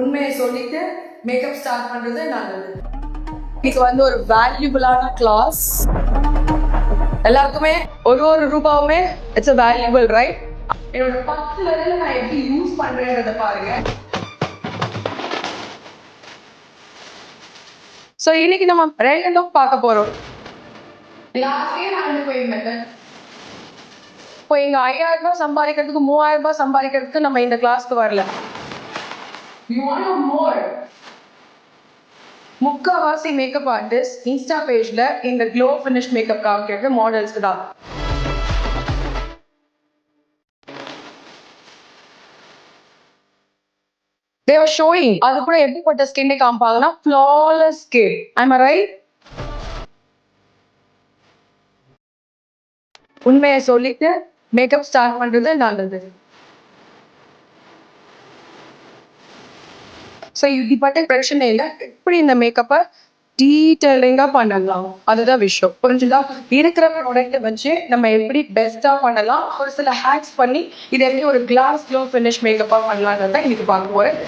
உண்மையை சொல்லிட்டு makeup start பண்றது நல்லது. இது ஒரு வேல்யூபிளான கிளாஸ். எல்லாருக்குமே ஒரு ரூபாவுமே இட்ஸ் a வேல்யூபிள், ரைட்? என்னோட 10 விரல நான் எப்படி யூஸ் பண்றேன்றத பாருங்க. ஸோ இன்னைக்கு நம்ம ரெண்டு லுக் பார்க்க போறோம். லாஸ்டே நான் போயிருந்தேன். இப்போ இங்க 5000 ரூபாய் சம்பாதிக்கிறதுக்கு 3000 ரூபாய் சம்பாதிக்கிறதுக்கு நம்ம இந்த கிளாஸ்க்கு வரல. You want more? முக்காவாசி மேக்கப் ஆர்டிஸ்ட் இன்ஸ்டா பேஜ்ல இந்த க்ளோ ஃபினிஷ் மேக்கப் காமிக்கிறது மாடல்ஸ்க்கு தான். They are showing அது கூட எப்படிப்பட்ட ஸ்கின்னை காமிப்பாங்கன்னா flawless skin. Am I right? உண்மையை சொல்லிட்டு மேக்கப் ஸ்டார்ட் பண்றது நல்லது. ஸோ இப்படிப்பட்ட பிரச்சனை இல்லை, எப்படி இந்த மேக்கப்பை டீட்டெயிலிங்காக பண்ணலாம் அதுதான் விஷயம். புரிஞ்சுதா? இருக்கிற ப்ராடக்ட்டை வச்சு நம்ம எப்படி பெஸ்ட்டாக பண்ணலாம், ஒரு சில ஹேக்ஸ் பண்ணி இதை எப்படி ஒரு கிளாஸ் க்ளோ ஃபினிஷ் மேக்கப்பாக பண்ணலாம்னு தான் இன்னைக்கு பார்க்க போகிறேன்.